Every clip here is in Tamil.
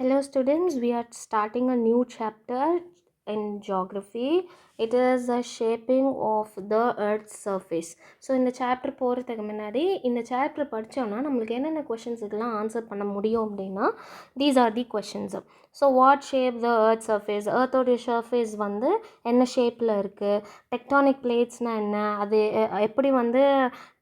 Hello students, we are starting a new chapter in geography. It is the shaping of the earth's surface. So இந்த chapter போகிறதுக்கு முன்னாடி இந்த chapter படித்தோன்னா நம்மளுக்கு என்னென்ன questions இதெல்லாம் ஆன்சர் பண்ண முடியும் அப்படின்னா these are the questions. So what shape the earth surface? earthோடைய surface வந்து என்ன ஷேப்பில் இருக்குது, டெக்டானிக் பிளேட்ஸ்னால் என்ன, அது எப்படி வந்து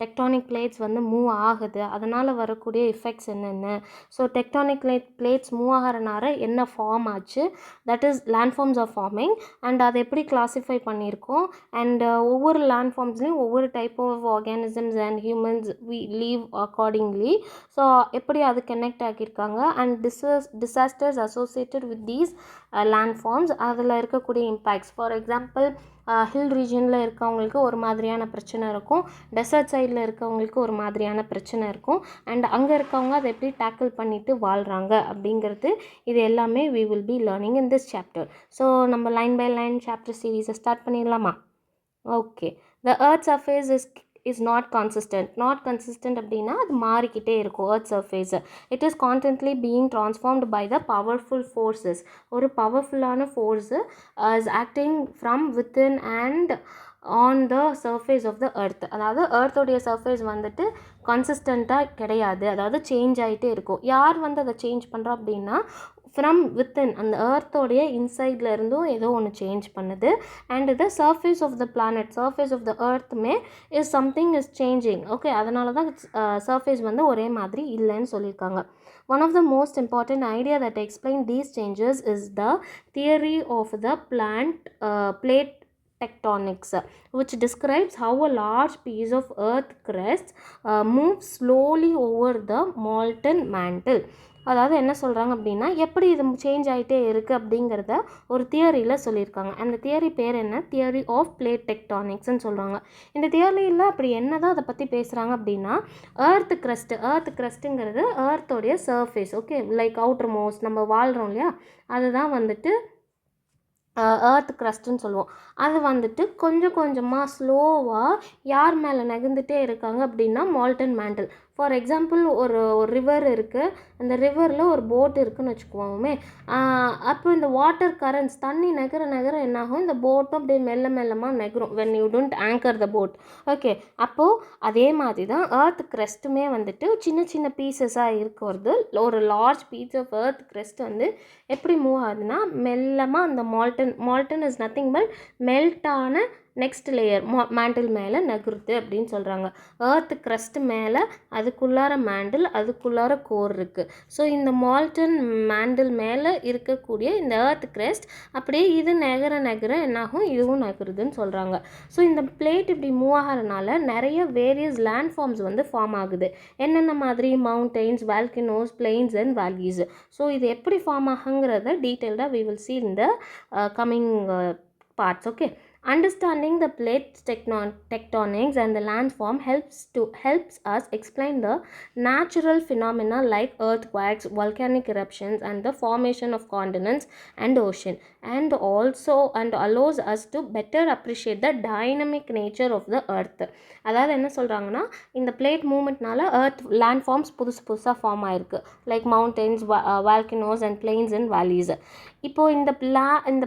டெக்டானிக் பிளேட்ஸ் வந்து மூவ் ஆகுது, அதனால் வரக்கூடிய எஃபெக்ட்ஸ் என்னென்ன, ஸோ டெக்டானிக் பிளேட்ஸ் மூவ் ஆகிறனால என்ன ஃபார்ம் ஆச்சு, that is land forms are forming and அதை எப்படி கிளாஸிஃபை பண்ணியிருக்கோம் அண்ட் ஒவ்வொரு லேண்ட் ஃபார்ம்ஸ்லேயும் ஒவ்வொரு type of organisms and humans we live accordingly. So எப்படி அது கனெக்ட் ஆகியிருக்காங்க and disasters associated with these land forms, அதில் இருக்கக்கூடிய இம்பேக்ட்ஸ். ஃபார் எக்ஸாம்பிள் ஹில் ரீஜனில் இருக்கவங்களுக்கு ஒரு மாதிரியான பிரச்சனை இருக்கும், டெசர்ட் சைடில் இருக்கவங்களுக்கு ஒரு மாதிரியான பிரச்சனை இருக்கும் அண்ட் அங்கே இருக்கவங்க அதை எப்படி டேக்கிள் பண்ணிவிட்டு வாழ்கிறாங்க அப்படிங்கிறது இது எல்லாமே we will be learning in this chapter. So நம்ம லைன் பை லைன் சாப்டர் சீரீஸை ஸ்டார்ட் பண்ணிடலாமா? Okay. The earth surface is not consistent அப்படின்னா அது மாறிக்கிட்டே இருக்கும். earth surface it is constantly being transformed by the powerful forces. ஒரு பவர்ஃபுல்லான force is acting from within and on the surface of the earth. அதாவது earthோடைய surface வந்துட்டு கன்சிஸ்டண்ட்டாக கிடையாது, அதாவது சேஞ்ச் ஆகிட்டே இருக்கும். யார் வந்து அதை சேஞ்ச் பண்ணுறா அப்படின்னா ஃப்ரம் வித்தின், அந்த earthோடைய இன்சைடில் இருந்தும் ஏதோ ஒன்று சேஞ்ச் பண்ணுது and the surface of the planet, surface of the earthமே is something is changing. Okay, அதனால தான் சர்ஃபேஸ் வந்து ஒரே மாதிரி இல்லைன்னு சொல்லியிருக்காங்க. One of the most important idea that explain these changes is the theory of the plate tectonics, which describes how a large piece of earth crust moves slowly over the molten mantle. அதாவது என்ன சொல்கிறாங்க அப்படின்னா எப்படி இது சேஞ்ச் ஆகிட்டே இருக்குது அப்படிங்கிறத ஒரு தியரியில் சொல்லியிருக்காங்க. அந்த தியரி பேர் என்ன? தியரி ஆஃப் பிளேட் டெக்டானிக்ஸ்ன்னு சொல்கிறாங்க. இந்த தியரியில் அப்படி என்ன தான் அதை பற்றி பேசுகிறாங்க அப்படின்னா earth crustங்கிறது earthோடைய surface. Okay, like outermost நம்ம வாழ்கிறோம் இல்லையா, அதுதான் வந்துட்டு earth crustன்னு சொல்லுவோம். அது வந்துட்டு கொஞ்சம் கொஞ்சமாக ஸ்லோவாக யார் மேலே நகர்ந்துட்டே இருக்காங்க அப்படின்னா மால்டன் மேண்டில். ஃபார் எக்ஸாம்பிள் ஒரு ரிவர் இருக்குது, அந்த ரிவரில் ஒரு போட் இருக்குதுன்னு வச்சுக்குவோமே, அப்போ இந்த வாட்டர் கரண்ட்ஸ் தண்ணி நகர என்னாகும், இந்த போட்டும் அப்படியே மெல்லமாக நகரும் when you don't anchor the boat. Okay, அப்போது அதே மாதிரி தான் earth crustமே வந்துட்டு சின்ன பீசஸாக இருக்கிறது. ஒரு large piece of earth crust வந்து எப்படி மூவ் ஆகுதுன்னா மெல்லமாக அந்த மால்டன் இஸ் நத்திங் பட் மெல்ட்டான நெக்ஸ்ட் லேயர் மேண்டில் மேலே நகருது அப்படின்னு சொல்கிறாங்க. earth crust மேலே அதுக்குள்ளார மேண்டில், அதுக்குள்ளார கோர் இருக்குது. ஸோ இந்த மால்டன் மேண்டில் மேலே இருக்கக்கூடிய இந்த earth crust அப்படியே இது நகர என்னாகும், இதுவும் நகருதுன்னு சொல்கிறாங்க. ஸோ இந்த பிளேட் இப்படி மூவ் ஆகிறதுனால நிறைய வேரியஸ் லேண்ட் ஃபார்ம்ஸ் வந்து ஃபார்ம் ஆகுது. என்னென்ன மாதிரி? Mountains, volcanoes, planes and வேலிஸ். So இது எப்படி ஃபார்ம் ஆகுங்கிறத டீட்டெயில்டாக we will see in the coming parts. Okay, understanding the plate tectonics and the landform helps us explain the natural phenomena like earthquakes, volcanic eruptions and the formation of continents and ocean, and allows us to better appreciate the dynamic nature of the earth. அதாவது என்ன சொல்கிறாங்கன்னா, இந்த பிளேட் மூமெண்ட்னால லேண்ட் ஃபார்ம்ஸ் புதுசாக ஃபார்ம் ஆகிருக்கு, like mountains, volcanoes and planes and வேலிஸ். இப்போது இந்த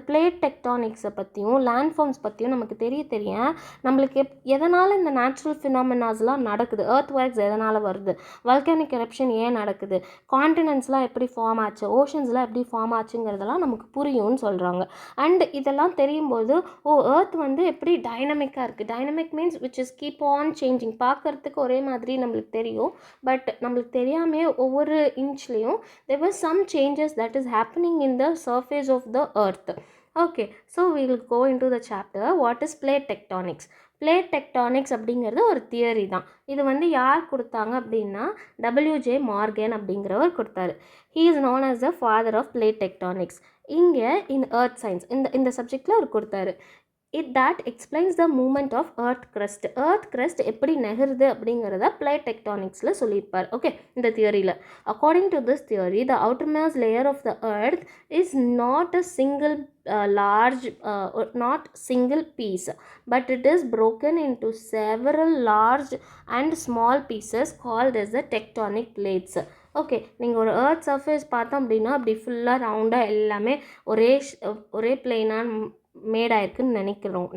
பிளேட் டெக்டானிக்ஸை பற்றியும் லேண்ட் ஃபார்ம்ஸ் பற்றியும் நமக்கு தெரிய நம்மளுக்கு எதனால் இந்த நேச்சுரல் ஃபினாமினாஸ்லாம் நடக்குது, earthquakes எதனால் வருது, வால்கானிக் எரப்ஷன் ஏன் நடக்குது, கான்டினென்ட்ஸ்லாம் எப்படி ஃபார்ம் ஆச்சு, ஓஷன்ஸ்லாம் எப்படி ஃபார்ம் ஆச்சுங்கிறதெல்லாம் நமக்கு புரியும்னு சொல்கிறாங்க. அண்ட் இதெல்லாம் தெரியும் போது earth வந்து எப்படி டைனமிக்காக இருக்குது, dynamic means which is keep on changing. பார்க்குறதுக்கு ஒரே மாதிரி நம்மளுக்கு தெரியும், பட் நம்மளுக்கு தெரியாமல் ஒவ்வொரு இன்ச்லேயும் there was some changes that is happening in the surface of the earth. Okay, so we will go into the chapter what is plate tectonics. Plate tectonics அப்படிங்கிறது ஒரு தியரி தான். இது வந்து யார் கொடுத்தாங்க அப்படின்னா WJ மார்கன் அப்படிங்கிறவர் கொடுத்தாரு. he is known as the father of plate tectonics. இங்கே in earth science இந்த சப்ஜெக்டில் அவர் கொடுத்தாரு. that explains the movement of earth crust எப்படி நகருது அப்படிங்கிறத plate tectonicsல சொல்லியிருப்பார். ஓகே, இந்த தியரியில் according to this theory the outermost layer of the earth is not a single piece, but it is broken into several large and small pieces called as the tectonic plates. Okay, நீங்கள் ஒரு எர்த் சர்ஃபேஸ் பார்த்தோம் அப்படின்னா அப்படி ஃபுல்லாக ரவுண்டாக எல்லாமே ஒரே பிளெயினாக மேடாயிருக்குன்னு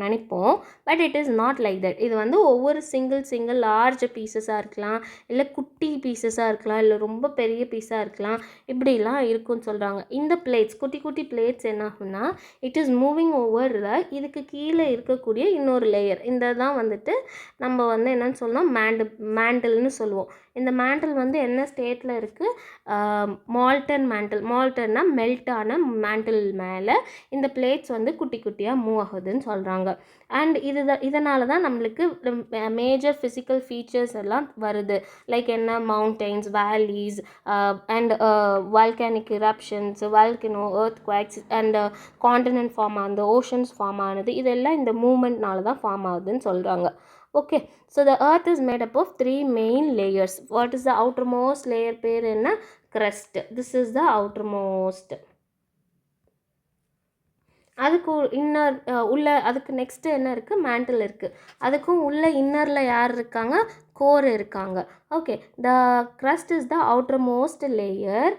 நினைப்போம். But it is not like that. இது வந்து ஒவ்வொரு சிங்கிள் லார்ஜ் பீசஸாக இருக்கலாம், இல்லை குட்டி பீசஸாக இருக்கலாம், இல்லை ரொம்ப பெரிய பீஸாக இருக்கலாம், இப்படிலாம் இருக்குன்னு சொல்கிறாங்க. இந்த பிளேட்ஸ் குட்டி பிளேட்ஸ் என்ன ஆகும்னா இட் இஸ் மூவிங் ஓவர் இதுக்கு கீழே இருக்கக்கூடிய இன்னொரு லேயர். இந்த தான் வந்துட்டு நம்ம வந்து என்னன்னு சொல்லலாம் மேண்டில்னு சொல்லுவோம். இந்த மேண்டில் வந்து என்ன ஸ்டேட்டில் இருக்குது? மால்டன்னா மெல்ட்டான மேண்டில் மேலே இந்த பிளேட்ஸ் வந்து குட்டி குட்டியாக மூவ் ஆகுதுன்னு சொல்கிறாங்க. அண்ட் இதனால தான் நம்மளுக்கு மேஜர் ஃபிசிக்கல் ஃபீச்சர்ஸ் எல்லாம் வருது. லைக் என்ன, mountains, valleys and volcanic eruptions, volcano, earthquakes and continent form ஆனது, ஓஷன்ஸ் ஃபார்ம் ஆனது, இதெல்லாம் இந்த மூமெண்ட்னால தான் ஃபார்ம் ஆகுதுன்னு சொல்கிறாங்க. Okay, so the earth is made up of 3 main layers. What is the outermost layer? பேர் என்ன? Crust. This is the outermost. அதுக்கு இன்னர் அதுக்கு நெக்ஸ்ட் என்ன இருக்குது? மேண்டில் இருக்குது. அதுக்கும் உள்ள இன்னரில் யார் இருக்காங்க? கோர் இருக்காங்க. Okay, the crust is the outermost layer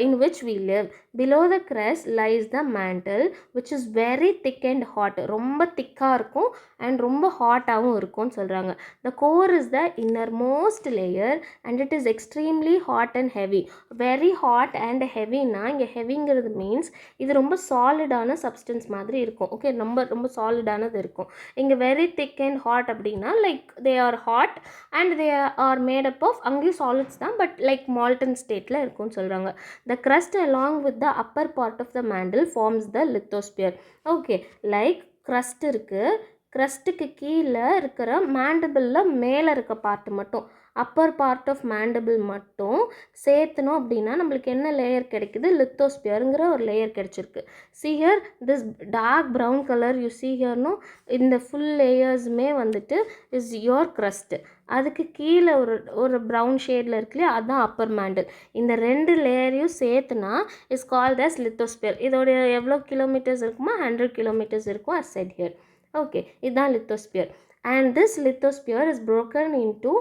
in which we live. Below the crust lies the mantle, which is very thick and hot. ரொம்ப திக்காக இருக்கும் அண்ட் ரொம்ப ஹாட்டாகவும் இருக்கும்னு சொல்கிறாங்க. The core is the innermost layer and it is extremely hot and heavy. Very hot and heavyனா இங்கே ஹெவிங்கிறது மீன்ஸ் இது ரொம்ப சாலிடான சப்ஸ்டன்ஸ் மாதிரி இருக்கும். ஓகே, ரொம்ப சாலிடானது இருக்கும். இங்கே வெரி திக் அண்ட் ஹாட் அப்படின்னா like they are hot and they are made up of, அங்கேயும் சாலிட்ஸ் தான் பட் லைக் மால்டன் ஸ்டேட்டில் இருக்கும்னு சொல்கிறாங்க. The crust along with the upper part of the mantle forms the lithosphere. Okay, like crust இருக்குது, crustக்கு கீழே இருக்கிற மேண்டிபிளில் மேலே இருக்க பார்ட்டு மட்டும், அப்பர் பார்ட் ஆஃப் மேண்டிபிள் மட்டும் சேர்த்தணும் அப்படின்னா நம்மளுக்கு என்ன லேயர் கிடைக்குது? லித்தோஸ்பியருங்கிற ஒரு லேயர் கிடைச்சிருக்கு. See here, this dark brown color you see here, no, இந்த ஃபுல் லேயர்ஸுமே வந்துட்டு இஸ் your crust. அதுக்கு கீழே ஒரு ப்ரௌன் ஷேடில் இருக்குல்லையா, அதுதான் அப்பர் மேண்டில். இந்த 2 லேயரையும் சேர்த்துனா இஸ் கால்ட் அஸ் லித்தோஸ்பியர். இதோடைய எவ்வளோ கிலோமீட்டர்ஸ் இருக்குமா? 100 கிலோமீட்டர்ஸ் இருக்கும் as said here. ஓகே, இதுதான் lithosphere. And this lithosphere is broken into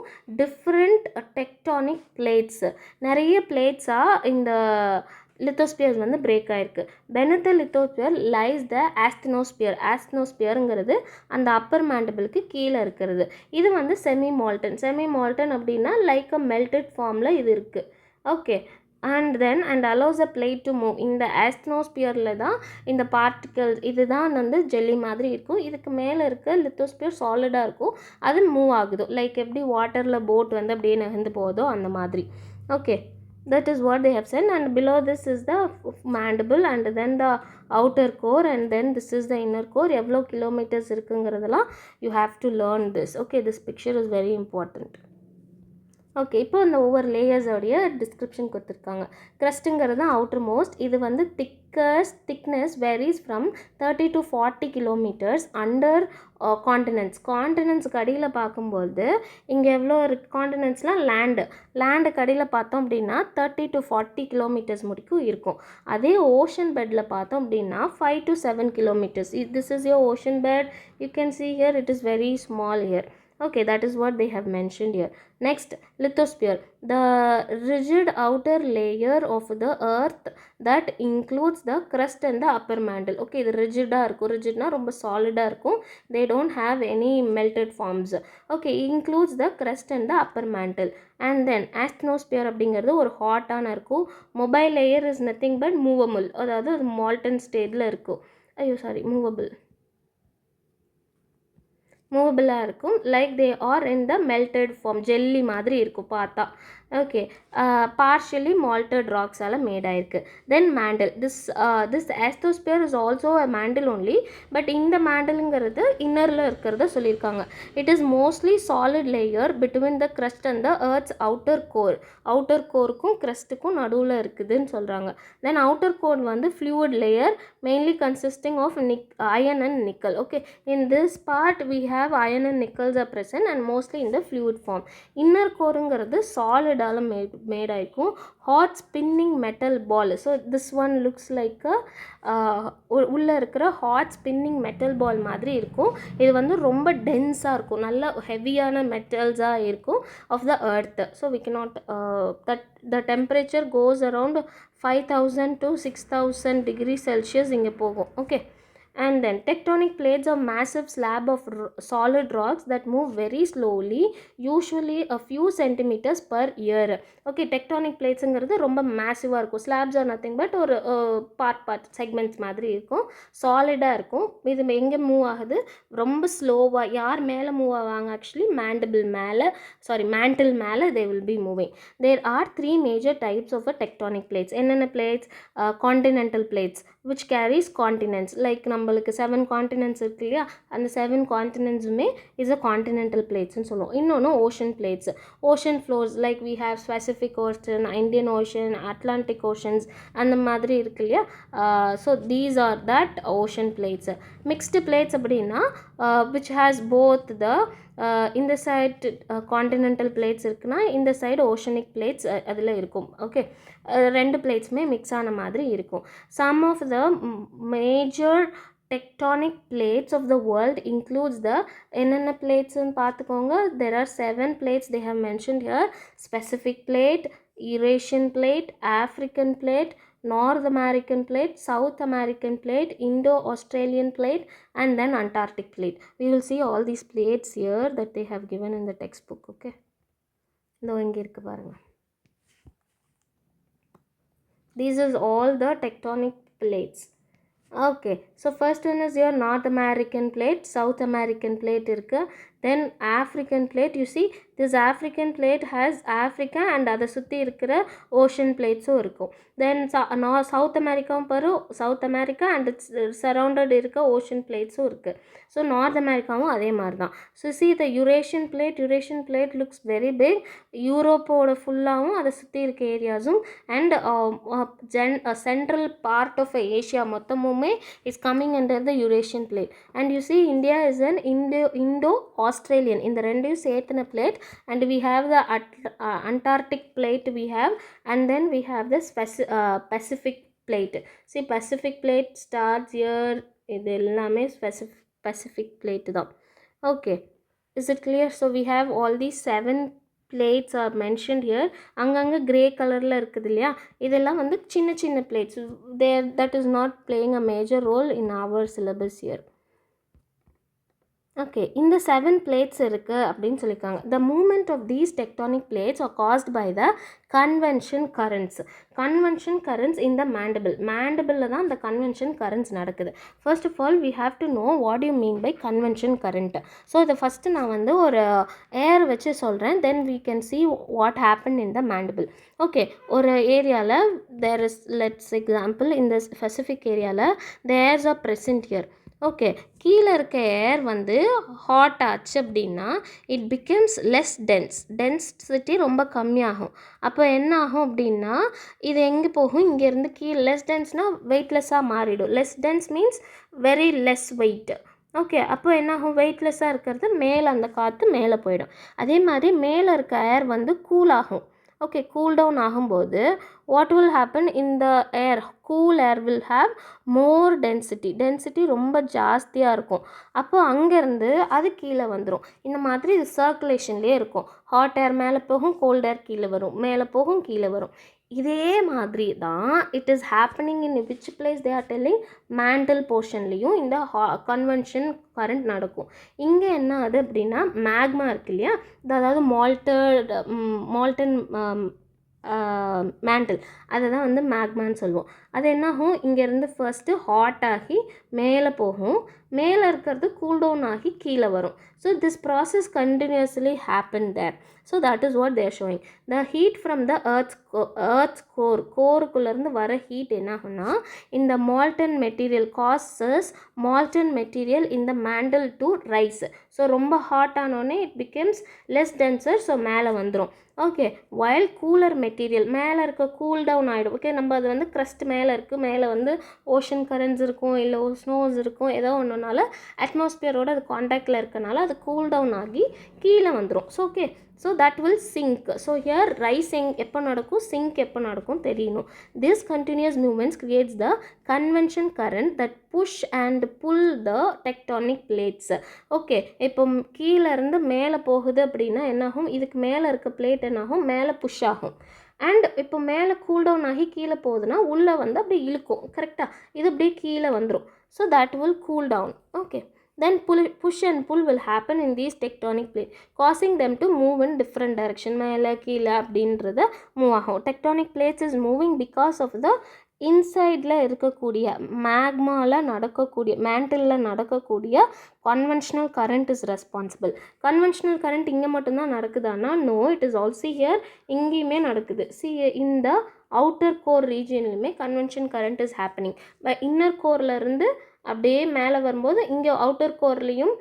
different tectonic plates. நிறைய பிளேட்ஸாக இந்த லித்தோஸ்பியர்ஸ் வந்து பிரேக் ஆகிருக்கு. beneath the lithosphere lies the asthenosphere. ஆஸ்தினோஸ்பியருங்கிறது அந்த அப்பர் மேண்டிபிளுக்கு கீழே இருக்கிறது. இது வந்து செமி மால்டன் அப்படின்னா லைக் அ மெல்டட் ஃபார்மில் இது இருக்குது. Okay, and allows a plate to move. இந்த ஆஸ்தினோஸ்பியரில் தான் இந்த பார்ட்டிகல்ஸ் இதுதான் வந்து ஜெல்லி மாதிரி இருக்கும். இதுக்கு மேலே இருக்க லித்தோஸ்பியர் சாலிடாக இருக்கும், அது மூவ் ஆகுது. லைக் எப்படி வாட்டரில் போட் வந்து அப்படியே நகர்ந்து போகுதோ அந்த மாதிரி. Okay, that is what they have said. And below this is the mandible and then the outer core and then this is the inner core. எவ்வளோ kilometres இருக்குங்கிறதெல்லாம் you have to learn this. Okay, this picture is very important. Okay, இப்போ இந்த ஒவ்வொரு லேயர்ஸோடைய டிஸ்கிரிப்ஷன் கொடுத்துருக்காங்க. க்ரஸ்ட்டுங்கிறது தான் அவுட்டர் மோஸ்ட். இது வந்து thickness varies from 30 to 40 kilometres under காண்டினென்ட்ஸ்க்கு அடியில் பார்க்கும்போது இங்கே எவ்வளோ இருக்குது? காண்டினென்ட்ஸ்லாம் லேண்டுக்கு அடியில் பார்த்தோம் அப்படின்னா 30 to 40 கிலோமீட்டர்ஸ் முடிக்கும் இருக்கும். அதே ஓஷன் பெட்டில் பார்த்தோம் அப்படின்னா 5 to 7 kilometres. This is your ocean bed. You can see here it is very small here. Okay, that is what they have mentioned here. Next, lithosphere, the rigid outer layer of the earth that includes the crust and the upper mantle. Okay, இது ரிஜிடாக இருக்கும். ரிஜிட்னா ரொம்ப சாலிடாக இருக்கும். They don't have any melted forms. Okay, includes the crust and the upper mantle. And then asthenosphere அப்படிங்கிறது ஒரு ஹாட்டான இருக்கும். Mobile layer is nothing but movable, அதாவது அது மால்டன் ஸ்டேட்டில் இருக்கும். மூவபிளாக இருக்கும். Like they are in the melted form, jelly மாதிரி இருக்கும் பார்த்தா. ஓகே, பார்ஷியலி மால்டட் ராக்ஸால் மேட் ஆயிருக்கு. Then mantle, this asthenosphere is also a mantle only. But இந்த மேண்டிலுங்கிறது இன்னரில் இருக்கிறத சொல்லியிருக்காங்க. It is mostly solid layer between the crust and the earth's outer core. Outer கோருக்கும் க்ரஸ்ட்டுக்கும் நடுவில் இருக்குதுன்னு சொல்கிறாங்க. தென் அவுட்டர் கோர் வந்து fluid layer mainly consisting of iron and nickel. Okay, in this part we have iron and nickels are present and mostly in the fluid form. Inner coreங்கிறது solidஆல made ஆயிருக்கும். hot spinning metal ball. So this one looks like a உள்ள இருக்கிற hot spinning metal ball மாதிரி இருக்கும். இது வந்து ரொம்ப டென்ஸாக இருக்கும், நல்ல ஹெவியான மெட்டல்ஸாக இருக்கும் of the earth. So we cannot that the temperature goes around 5000 to 6000 degrees Celsius இங்கே போகும். Okay. And then tectonic plates are massive slab of solid rocks that move very slowly, usually a few centimeters per year. Okay, tectonic platesங்கிறது ரொம்ப மேசிவாக இருக்கும். slabs are nothing but ஒரு பார்ட் செக்மெண்ட்ஸ் மாதிரி இருக்கும், சாலிடாக இருக்கும். இது எங்கே மூவ் ஆகுது, ரொம்ப ஸ்லோவாக. யார் மேலே மூவ் ஆவாங்க, ஆக்சுவலி மேண்டில் மேலே they will be moving. There are 3 major types of a tectonic plates. என்னென்ன plates? Continental plates which carries continents, like நம்மளுக்கு 7 continents இருக்கு இல்லையா, அந்த 7 continentsமே is a continental platesன்னு சொல்லுவோம். இன்னொன்று ocean plates, ocean floors like we have Pacific Ocean, Indian Ocean, Atlantic Oceans அந்த மாதிரி இருக்கு இல்லையா. So these are that ocean plates. Mixed plates அப்படின்னா which has both the இந்த சைட் கான்டினென்டல் பிளேட்ஸ் இருக்குன்னா இந்த சைடு ஓஷனிக் பிளேட்ஸ் அதில் இருக்கும். ஓகே, ரெண்டு பிளேட்ஸுமே மிக்ஸ் ஆன மாதிரி இருக்கும். Some of the major tectonic plates of the world includes the என்னென்ன பிளேட்ஸ்ன்னு பார்த்துக்கோங்க. there are 7 plates they have mentioned here. Pacific plate, Eurasian plate, African plate, North American plate, South American plate, Indo-Australian plate, and then Antarctic plate. We will see all these plates here that they have given in the textbook. Okay, இதோ இங்கே இருக்கு பாருங்க. These is all the tectonic plates. Okay, so first one is your North American plate, South American plate irukku, then African plate. You see this African plate has Africa and அதை சுற்றி இருக்கிற ocean platesம் இருக்கும். Then South America paru, South America and it's surrounded இருக்க ocean platesம் இருக்குது. So North Americaவும் அதே மாதிரி தான். So see the Eurasian plate looks very big. யூரோப்போட ஃபுல்லாகவும் அதை சுற்றி இருக்க ஏரியாஸும் and central part of Asia மொத்தமுமே is coming under the Eurasian plate. And you see India is an Indo-Australian, இந்த ரெண்டையும் சேர்த்துன plate. And we have the Antarctic plate we have, and then we have this Pacific plate. See Pacific plate starts here, இது எல்லாமே Pacific plate தான். Okay, is it clear? So we have all these 7 plates are mentioned here. அங்கங்கே கிரே கலரில் இருக்குது இல்லையா, இதெல்லாம் வந்து சின்ன சின்ன plates. that is not playing a major role in our syllabus here. Okay, இந்த 7 பிளேட்ஸ் இருக்குது அப்படின்னு சொல்லியிருக்காங்க. The movement of these tectonic plates are caused by the convection currents in the மேண்டபிளில் தான் இந்த கன்வென்ஷன் கரண்ட்ஸ் நடக்குது. First of all we have to know what you mean by convection current. So இதை ஃபஸ்ட்டு நான் வந்து ஒரு ஏர் வச்சு சொல்கிறேன், then we can see what happened in the mandible. Okay, ஒரு ஏரியாவில் there is, let's example in this Pacific ஏரியாவில் the airs are present here. Okay, கீழே இருக்க ஏர் வந்து ஹாட் ஆச்சு அப்படின்னா இட் பிகம்ஸ் லெஸ் டென்சிட்டி ரொம்ப கம்மியாகும். அப்போ என்ன ஆகும் அப்படின்னா இது எங்கே போகும், இங்கேருந்து கீழே லெஸ் டென்ஸ்னால் வெயிட்லெஸ்ஸாக மாறிடும். Less dense means very less weight. Okay, அப்போ என்னாகும், வெயிட்லெஸ்ஸாக இருக்கிறது மேலே அந்த காற்று மேலே போயிடும். அதே மாதிரி மேலே இருக்க ஏர் வந்து கூல் ஆகும். ஓகே, கூல் டவுன் ஆகும்போது வாட் வில் ஹேப்பன், இந்த ஏர் cool air will have more density ரொம்ப ஜாஸ்தியாக இருக்கும். அப்போ அங்கேருந்து அது கீழே வந்துடும். இந்த மாதிரி இது சர்க்குலேஷன்லேயே இருக்கும். ஹாட் ஏர் மேலே போகும், கோல்ட் ஏர் கீழே வரும், மேலே போகும், கீழே வரும். இதே மாதிரி தான் it is happening in which place they are telling, mantle போர்ஷன்லேயும் இந்த கன்வென்ஷன் கரண்ட் நடக்கும். இங்கே என்ன ஆகுது அப்படின்னா மேக்மா இருக்கு இல்லையா, அதாவது மால்டன் மேண்டில், அதை தான் வந்து மேக்மான்னு சொல்லுவோம். அது என்னாகும், இங்கேருந்து ஃபர்ஸ்ட்டு ஹாட் ஆகி மேலே போகும், மேலே இருக்கிறது கூல் டவுன் ஆகி கீழே வரும். So this process continuously happen there. So that is what they're showing. The heat from the earth's கோருக்குள்ளேருந்து வர ஹீட் என்ன ஆகும்னா இந்த molten material causes molten material இந்த மேண்டல் டு ரைஸ். ஸோ ரொம்ப ஹாட் ஆனோடனே it becomes less denser, so மேலே வந்துடும். ஓகே, வைல் கூலர் மெட்டீரியல் மேலே இருக்க கூல் டவுன் ஆகிடும். ஓகே, நம்ம அது வந்து க்ரஸ்ட் மேலே இருக்குது, மேலே வந்து ஓஷன் கரண்ட்ஸ் இருக்கும், இல்லை ஸ்னோஸ் இருக்கும், ஏதோ ஒன்று ஆனனால அட்மாஸ்பியரோட அது காண்டாக்டில் இருக்கனால அது கூல் டவுன் ஆகி கீழே வந்துடும். So okay, so that will sink. So here rising எப்போ நடக்கும், சிங்க் எப்போ நடக்கும் தெரியணும். This continuous movements creates the convection current that push and pull the tectonic plates. Okay, இப்போ கீழே இருந்து மேலே போகுது அப்படின்னா என்னாகும், இதுக்கு மேலே இருக்க பிளேட் என்னாகும், மேலே புஷ் ஆகும். அண்ட் இப்போ மேலே கூல் டவுன் ஆகி கீழே போகுதுன்னா உள்ளே வந்து அப்படியே இழுக்கும். கரெக்டாக, இது அப்படியே கீழே வந்துடும். So that will cool down. Okay, then push and pull will happen in these tectonic plates, causing them to move in different direction. மேலே கீழே அப்படின்றத மூவ் ஆகும். Tectonic plates is moving because of the இன்சைடில் இருக்கக்கூடிய மேக்மாவில் நடக்கக்கூடிய மேண்டிலில் நடக்கக்கூடிய conventional current is responsible. Conventional current இங்கே மட்டும்தான் நடக்குதானா? No, it is also here, இங்கேயுமே நடக்குது. இந்த அவுட்டர் கோர் ரீஜியன்லையுமே convection current is happening. Inner கோரில் இருந்து அப்படியே மேலே வரும்போது இங்கே அவுட்டர் கோர்லேயும்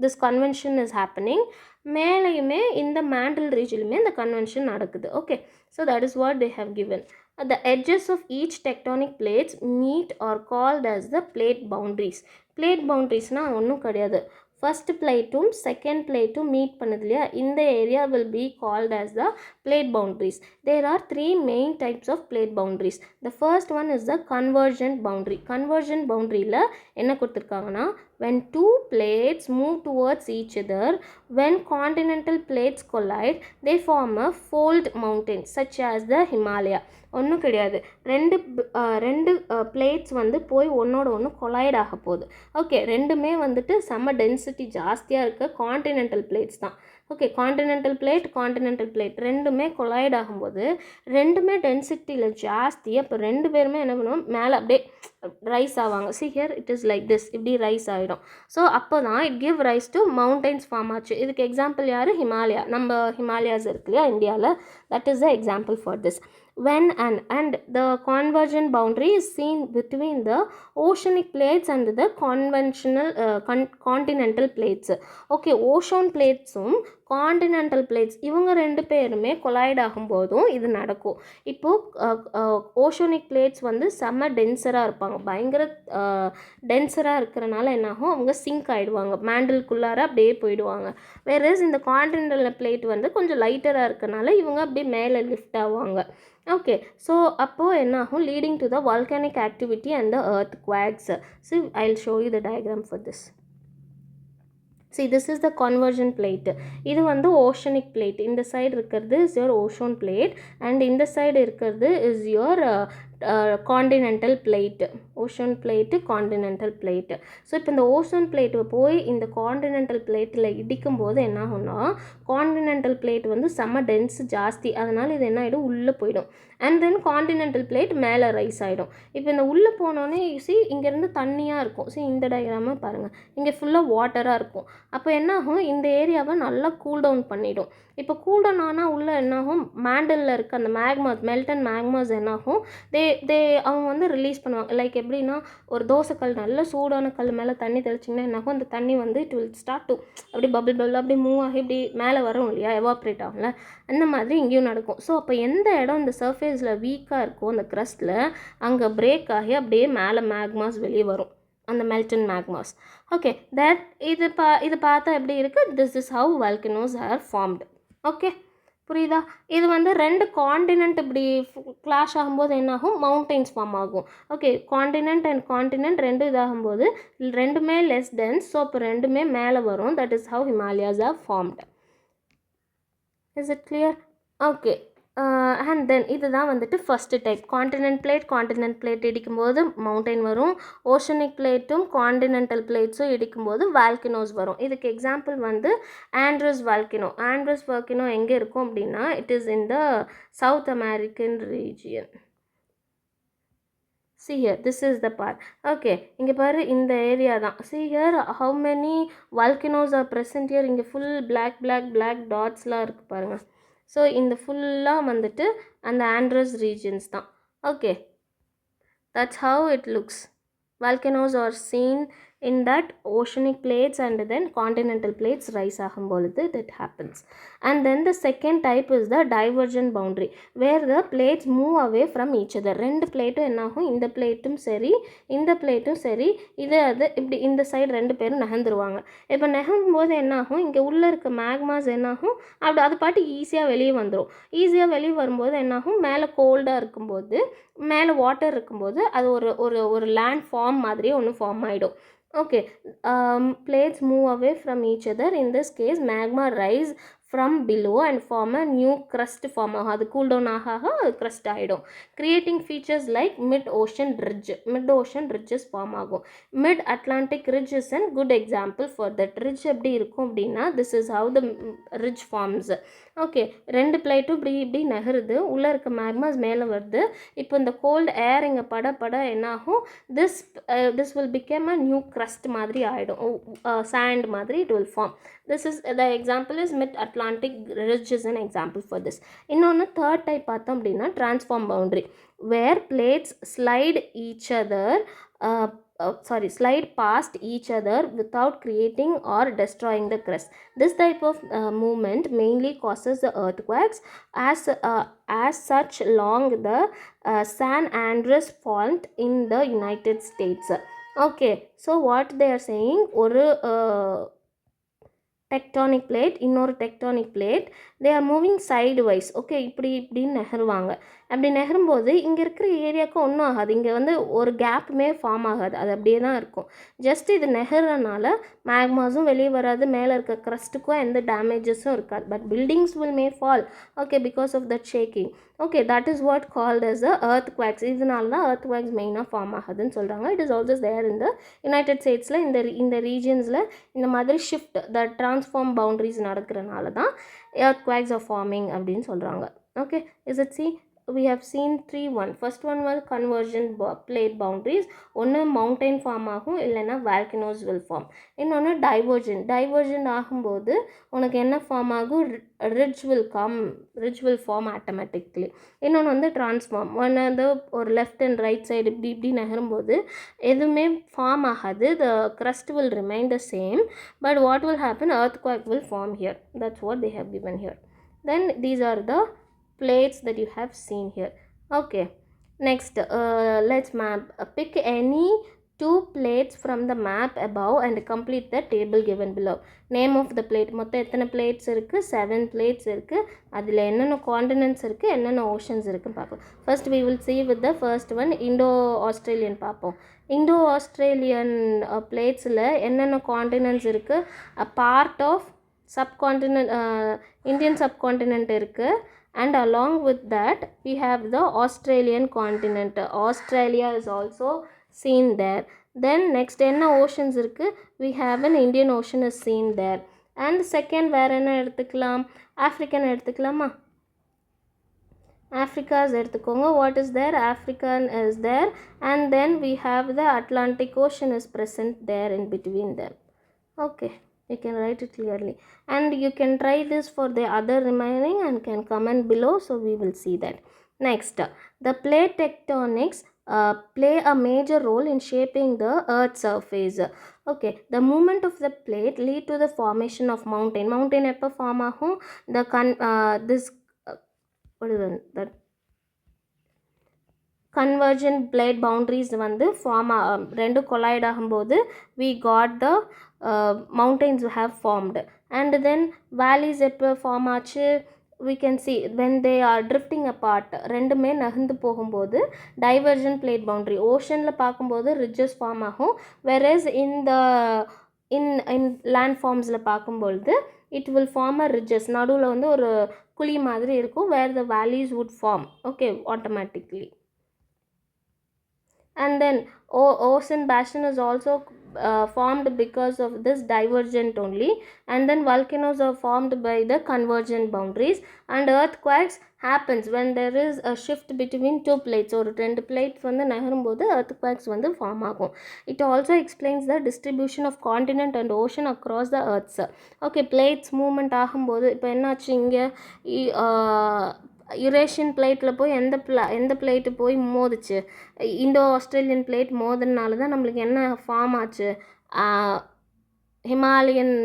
திஸ் கன்வென்ஷன் இஸ் ஹேப்பனிங். மேலேயுமே இந்த மேண்டில் ரீஜியன்லையுமே இந்த கன்வென்ஷன் நடக்குது. Okay, so that is what they have given. The edges of each tectonic plates meet are called as the plate boundaries. Plate boundariesனால் ஒன்றும் கிடையாது, ஃபர்ஸ்ட் பிளேட்டும் செகண்ட் பிளேட்டும் மீட் பண்ணுது இல்லையா, இந்த area will be called as the plate boundaries. There are three main types of plate boundaries. The first one is the convergent boundary. Convergent boundaryல என்ன கொடுத்துருக்காங்கன்னா, when two plates move towards each other, when continental plates collide, they form a fold mountain such as the Himalaya. ஒன்றும் கிடையாது, ரெண்டு பிளேட்ஸ் வந்து போய் ஒன்றோட ஒன்று கொலைட் ஆக போகுது. ஓகே, ரெண்டுமே வந்துட்டு செம்ம டென்சிட்டி ஜாஸ்தியாக இருக்க காண்டினென்டல் பிளேட்ஸ் தான். ஓகே, காண்டினென்டல் பிளேட் ரெண்டுமே கொலைட் ஆகும்போது ரெண்டுமே டென்சிட்டியில் ஜாஸ்தி. அப்போ ரெண்டு பேருமே என்ன பண்ணுவோம், மேலே அப்படியே ரைஸ் ஆவாங்க. See here it is like this, இப்படி ரைஸ் ஆகிடும். ஸோ அப்போ தான் it give rise to mountains form ஆச்சு. இதுக்கு எக்ஸாம்பிள் யார், ஹிமாலயா. நம்ம ஹிமாலயாஸ் இருக்கு இல்லையா இந்தியாவில், that is the example for this. When and the convergent boundary is seen between the oceanic plates and the conventional continental plates. Okay, ocean platesum continental plates இவங்க ரெண்டு பேருமே கொலைட் ஆகும்போதும் இது நடக்கும். இப்போது ஓஷோனிக் பிளேட்ஸ் வந்து செம்ம டென்சராக இருப்பாங்க, பயங்கர டென்சராக இருக்கிறனால என்னாகும், அவங்க சிங்க் ஆகிடுவாங்க, மேண்டிலுக்குள்ளார அப்படியே போயிடுவாங்க. வேறஸ் இந்த காண்டினென்டல் பிளேட் வந்து கொஞ்சம் லைட்டராக இருக்கனால இவங்க அப்படியே மேலே லிஃப்ட் ஆவாங்க. ஓகே, ஸோ அப்போது என்னாகும், leading to the volcanic activity and the earth quakes. So I will show you the diagram for this. See, this is the convergent plate. இது வந்து oceanic plate. இந்த side இருக்கிறது is your ocean plate and இந்த side இருக்கிறது is your continental plate. ocean plate, continental plate. So இப்போ இந்த ocean plate போய் இந்த continental plateல இடிக்கும் போது என்ன ஆகும்னா, continental plate வந்து செம்ம டென்ஸ் ஜாஸ்தி, அதனால் இது என்ன ஆகிடும், உள்ளே போயிடும். அண்ட் தென் காண்டினென்டல் பிளேட் மேலே ரைஸ் ஆகிடும். இப்போ இந்த உள்ளே போனோடனே சி இங்கேருந்து தண்ணியாக இருக்கும். சி இந்த டயக்ராமை பாருங்கள், இங்கே ஃபுல்லாக வாட்டராக இருக்கும். அப்போ என்னாகும், இந்த ஏரியாவை நல்லா கூல் டவுன் பண்ணிடும். இப்போ கூல் டவுன் ஆனால் உள்ளே என்னாகும், மேண்டலில் இருக்க அந்த மேக்மாஸ், மெல்டன் மேக்மாஸ் என்னாகும், அவங்க வந்து ரிலீஸ் பண்ணுவாங்க. லைக் எப்படின்னா, ஒரு தோசைக்கல் நல்ல சூடான கல் மேலே தண்ணி தெளிச்சிங்கன்னா என்னாகும், அந்த தண்ணி வந்து இட் வில் ஸ்டார்ட் டு அப்படி பபிள் அப்படி மூவ் ஆகி இப்படி மேலே வரும் இல்லையா, எவாப்ரேட் ஆகும்ல, அந்த மாதிரி இங்கேயும் நடக்கும். ஸோ அப்போ எந்த இடம் இந்த சர்ஃபேஸில் வீக்காக இருக்கும், அந்த க்ரஸ்ட்டில் அங்கே பிரேக் ஆகி அப்படியே மேலே மேக்மாஸ் வெளியே வரும், அந்த மெல்டன் மேக்மாஸ். ஓகே, தட் இது பார்த்தா எப்படி இருக்குது, this is how volcanoes are formed. Okay, புரியுதா? இது வந்து ரெண்டு காண்டினென்ட் இப்படி கிளாஷ் ஆகும்போது என்னாகும், மவுண்டெயின்ஸ் ஃபார்ம் ஆகும். ஓகே, காண்டினென்ட் அண்ட் காண்டினென்ட் ரெண்டு இதாகும்போது ரெண்டுமே லெஸ் டென்ஸ், ஸோ அப்போ ரெண்டுமே மேலே வரும். That is how Himalayas are formed. Is it clear? Okay, and then இதுதான் வந்துட்டு ஃபஸ்ட்டு டைப். காண்டினென்ட் பிளேட் இடிக்கும்போது மவுண்டைன் வரும், ஓஷனிக் பிளேட்டும் காண்டினென்டல் பிளேட்ஸும் இடிக்கும்போது வால்கனோஸ் வரும். இதுக்கு எக்ஸாம்பிள் வந்து ஆண்ட்ரஸ் வால்கனோ எங்கே இருக்கும் அப்படின்னா, it is in the South American region. See here, this is the part. Okay, இங்கே பாரு, இந்த ஏரியா தான். See here, how many volcanoes are present here? இங்கே ஃபுல் black dotsலாம் இருக்குது பாருங்கள். ஸோ இந்த ஃபுல்லாக வந்துட்டு அந்த ஆண்ட்ரஸ் ரீஜன்ஸ் தான். Okay, that's how it looks. Volcanoes are seen in that oceanic plates and then continental plates rise ஆகும்பொழுது that happens. And then the second type is the divergent boundary where the plates move away from each other. ரெண்டு பிளேட்டும் என்னாகும், இந்த பிளேட்டும் சரி இந்த பிளேட்டும் சரி இது அது இப்படி இந்த சைடு ரெண்டு பேரும் நகர்ந்துருவாங்க. இப்போ நகரும்போது என்னாகும், இங்கே உள்ளே இருக்க மேக்மாஸ் என்னாகும், அப்படி அது பாட்டு ஈஸியாக வெளியே வந்துடும். ஈஸியாக வெளியே வரும்போது என்னாகும், மேலே கோல்டாக இருக்கும்போது மேலே வாட்டர் இருக்கும்போது அது ஒரு ஒரு ஒரு லேண்ட் ஃபார்ம் மாதிரியே ஒன்று ஃபார்ம் ஆகிடும். Okay, plates move away from each other. In this case magma rise from below and form a new crust form ஆகும். அது கூல் டவுன் ஆக அது crust ஆகிடும். creating features like mid ocean ridges form ஆகும். mid Atlantic ridge is a good example for that. ridge எப்படி இருக்கும் அப்படின்னா, this is how the ridge forms. Okay, ரெண்டு பிளேட்டும் இப்படி இப்படி நகருது, உள்ளே இருக்க மேக்மாஸ் மேலே வருது. இப்போ இந்த கோல்டு ஏர் இங்கே பட என்னாகும், this will become a new crust மாதிரி ஆகிடும், sand மாதிரி it will form. This is the example is mid Atlantic ridge is an example for this. இன்னொன்று third type பார்த்தோம் அப்படின்னா transform boundary where plates slide past each other without creating or destroying the crust. This type of movement mainly causes the earthquakes as such along the San Andreas fault in the United States. Okay, so what they are saying, ஒரு டெக்டானிக் பிளேட் இன்னொரு tectonic plate they are moving side wise. Okay, இப்படின்னு நகருவாங்க. அப்படி நகரும்போது இங்கே இருக்கிற ஏரியாவுக்கு ஒன்றும் ஆகாது, இங்கே வந்து ஒரு கேப்புமே ஃபார்ம் ஆகாது, அது அப்படியே தான் இருக்கும். ஜஸ்ட் இது நெஹறனால மேக்மாஸும் வெளியே வராது, மேலே இருக்க க்ரஸ்ட்டுக்கும் எந்த டேமேஜஸும் இருக்காது. But buildings will may fall, okay, because of that shaking. Okay, that is what called as the earthquakes. இதனால தான் எர்த் குவாக்ஸ் மெயினாக ஃபார்ம் ஆகுதுன்னு சொல்கிறாங்க. இட் இஸ் ஆல்சோ தேர் இந்த யுனைடெட் ஸ்டேட்ஸில் இந்த ரீஜன்ஸில் இந்த மாதிரி ஷிஃப்ட் த ட்ரான்ஸ்ஃபார்ம் பவுண்ட்ரிஸ் நடக்கிறனால தான் எர்த் குவாக்ஸ் ஆர் ஃபார்மிங் அப்படின்னு சொல்கிறாங்க. Okay, is it C we have seen 3 first one was convergent plate boundaries. ஒன்று மவுண்டைன் ஃபார்ம் ஆகும், இல்லைன்னா வால்கனோஸ் வில் ஃபார்ம். இன்னொன்று டைவர்ஜென்ட் ஆகும்போது உனக்கு என்ன ஃபார்ம் ஆகும், ரிட்ஜ் வில் ஃபார்ம் ஆட்டோமேட்டிக்லி. இன்னொன்று வந்து ட்ரான்ஸ்ஃபார்ம், ஒன்று வந்து ஒரு லெஃப்ட் அண்ட் ரைட் சைடு இப்படி நகரும்போது எதுவுமே ஃபார்ம் ஆகாது, த crust will remain the same, but what will happen, earthquake will form here. That's what they have given here. Then these are the plates that you have seen here. Okay, next let's map. Pick any 2 plates from the map above and complete the table given below. Name of the plate, மொத்தம் எத்தனை plates இருக்குது, 7 plates இருக்குது, அதில் என்னென்ன continents இருக்குது, என்னென்ன oceans இருக்குன்னு பார்ப்போம். First we will see with the first one, Indo-Australian பார்ப்போம். Indo-Australian platesல என்னென்ன continents இருக்குது, a part of subcontinent Indian subcontinent இருக்குது, and along with that we have the Australian continent. Australia is also seen there. Then next என்ன oceans இருக்கு, we have an Indian Ocean is seen there. And second வேறு என்ன எடுத்துக்கலாம், African எடுத்துக்கலாமா, Africa's எடுத்துக்கோங்க. What is there, African is there, and then we have the Atlantic Ocean is present there in between them. Okay, you can write it clearly, and you can try this for the other remaining and can comment below, so we will see that. Next, the plate tectonics play a major role in shaping the earth's surface. Okay, the movement of the plate lead to the formation of mountain எப்போ ஃபார்ம் ஆகும், the convergent plate boundaries வந்து ஃபார்ம் ரெண்டு கொலைட் ஆகும்போது we got the mountains have formed. And then valleys எப்போ ஃபார்ம் ஆச்சு, we can see when they are drifting apart, ரெண்டுமே நகர்ந்து போகும்போது divergent plate boundary. ஓஷனில் பார்க்கும்போது ridges ஃபார்ம் ஆகும், whereas in land forms பார்க்கும்பொழுது it will form a ridges, நடுவில் வந்து ஒரு குழி மாதிரி இருக்கும், where the valleys would form, okay, automatically. And then ocean basin is also formed because of this divergent only. And then volcanoes are formed by the convergent boundaries. And earthquakes happens when there is a shift between 2 plates. or 2 plates வந்து நகரும்போது earthquakes வந்து ஃபார்ம் ஆகும். It also explains the distribution of continent and ocean across the earth. Okay, plates movement ஆகும்போது இப்போ என்னாச்சு, இங்கே யுரேஷியன் பிளேட்டில் போய் எந்த பிளேட்டு போய் மோதுச்சு, இண்டோ ஆஸ்திரேலியன் பிளேட் மோதுனால தான் நம்மளுக்கு என்ன ஃபார்ம் ஆச்சு, ஹிமாலயன்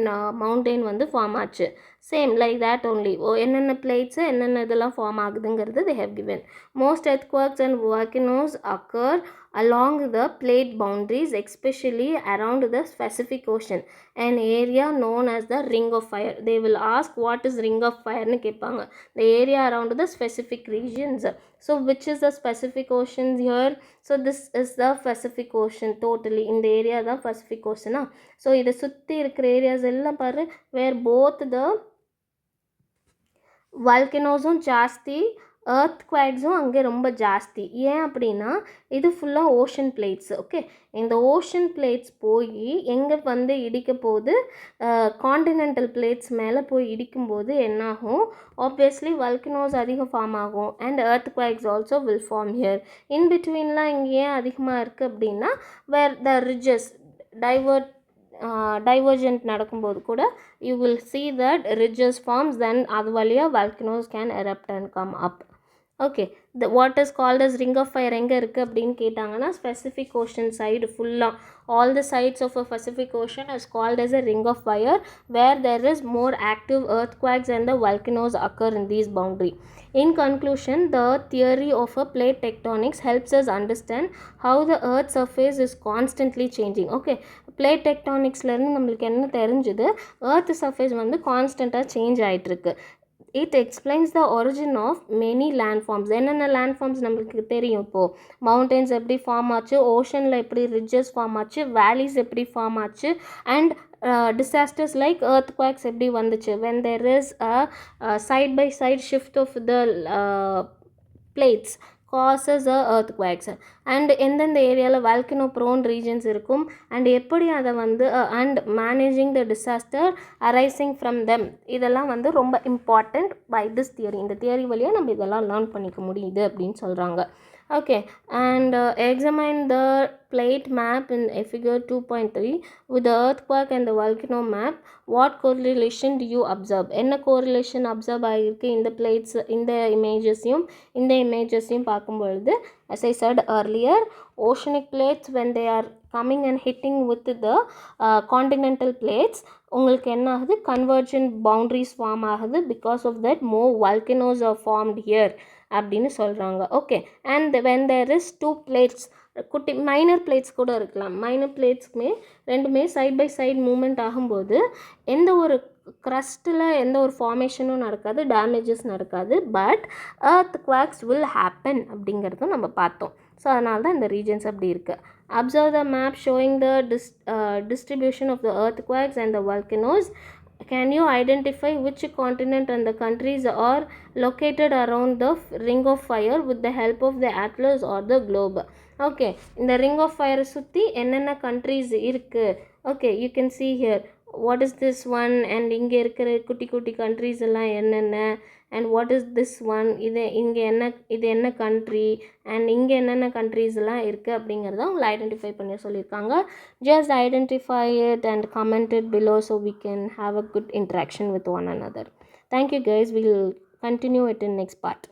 மவுண்டெயின் வந்து ஃபார்ம் ஆச்சு. Same like that only. என்னென்ன பிளேட்ஸு என்னென்ன இதெல்லாம் form ஆகுதுங்கிறது they have given. Most earthquakes and volcanoes occur along the plate boundaries, especially around the Pacific Ocean, an area known as the ring of fire. They will ask what is ring of fire னு கேட்பாங்க. The area around the specific regions. So which is the Pacific Ocean here? So this is the Pacific Ocean totally. இந்த ஏரியா தான் Pacific Ocean. ஸோ இதை சுற்றி இருக்கிற ஏரியாஸ் எல்லாம் பாரு வேர் போத் த வால்கனோஸும் ஜாஸ்தி, எர்த்குவேக்ஸும் அங்கே ரொம்ப ஜாஸ்தி. ஏன் அப்படின்னா இது ஃபுல்லாக ஓஷன் பிளேட்ஸ். ஓகே, இந்த ஓஷன் பிளேட்ஸ் போய் எங்கே வந்து இடிக்க போது, காண்டினென்டல் பிளேட்ஸ் மேலே போய் இடிக்கும்போது என்னாகும், ஆப்வியஸ்லி வால்கனோஸ் அதிகம் ஃபார்ம் ஆகும் and earthquakes also will form here. In பிட்வீன்லாம் இங்கே ஏன் அதிகமாக இருக்குது அப்படின்னா வேர் த ரிட்ஜஸ் டைவர்ஜென்ட் நடக்கும்போது கூட you will see that ridges forms, then அது வழியாக volcanoes can erupt and come up. Okay, what is called as ring of fire எங்கே இருக்குது அப்படின்னு கேட்டாங்கன்னா Pacific Ocean side ஃபுல்லாக all the sides of a Pacific Ocean is called as a ring of fire where there is more active earthquakes and the volcanoes occur in these boundary. In conclusion, the theory of a plate tectonics helps us understand how the earth surface is constantly changing. Okay, plate tectonicsலேருந்து நம்மளுக்கு என்ன தெரிஞ்சுது, earth surface வந்து கான்ஸ்டண்ட்டாக சேஞ்ச் ஆகிட்டுருக்கு. It explains the origin of many landforms. என்னென்ன landforms நம்மளுக்கு தெரியும், இப்போது மவுண்டெயின்ஸ் எப்படி ஃபார்ம் ஆச்சு, ஓஷனில் எப்படி ரிட்ஜஸ் ஃபார்ம் ஆச்சு, வேலிஸ் எப்படி ஃபார்ம் ஆச்சு, அண்ட் disasters like earthquakes எப்படி வந்துச்சு when there is a side by side shift of the plates causes a earthquakes. And எந்தெந்த ஏரியாவில் வால்கனோ ப்ரோன் ரீஜன்ஸ் இருக்கும் அண்ட் எப்படி அதை வந்து and managing the disaster arising from them, இதெல்லாம் வந்து ரொம்ப இம்பார்ட்டண்ட் பை திஸ் தியரி. இந்த தியரி வழியாக நம்ம இதெல்லாம் லேர்ன் பண்ணிக்க முடியுது அப்படின்னு சொல்கிறாங்க. Okay, and examine the plate map in figure 2.3 with the earthquake and the volcano map. What correlation do you observe? என்ன correlation observe ஆகிருக்கு இந்த plates, இந்த imagesையும் பார்க்கும்பொழுது, as I said earlier, oceanic plates when they are coming and hitting with the continental plates, உங்களுக்கு என்ன ஆகுது, convergent boundaries ஃபார்ம் ஆகுது. Because of that more volcanoes are formed here அப்படின்னு சொல்கிறாங்க. Okay, and when there is two plates, குட்டி மைனர் பிளேட்ஸ் கூட இருக்கலாம், மைனர் பிளேட்ஸ்க்குமே ரெண்டுமே சைட் பை சைட் மூமெண்ட் ஆகும்போது எந்த ஒரு க்ரஸ்ட்டில் எந்த ஒரு ஃபார்மேஷனும் நடக்காது, டேமேஜஸ் நடக்காது, பட் earthquakes will happen அப்படிங்கிறதும் நம்ம பார்த்தோம். ஸோ அதனால தான் இந்த ரீஜன்ஸ் அப்படி இருக்குது. Observe the map showing the distribution of the earthquakes and the volcanoes. Can you identify which continent and the countries are located around the ring of fire with the help of the atlas or the globe? Okay, இந்த ring of fire சுற்றி என்னென்ன countries இருக்குது. Okay, you can see here what is this one, and இங்கே இருக்கிற குட்டி குட்டி countries எல்லாம் என்னென்ன, and what is this one, இது என்ன country, and இங்கே என்னென்ன countries எல்லாம் இருக்குது அப்படிங்கிறத அவங்க ஐடென்டிஃபை பண்ணி சொல்லியிருக்காங்க. Just identify it and comment it below so we can have a good interaction with one another. Thank you guys, we'll continue it in next part.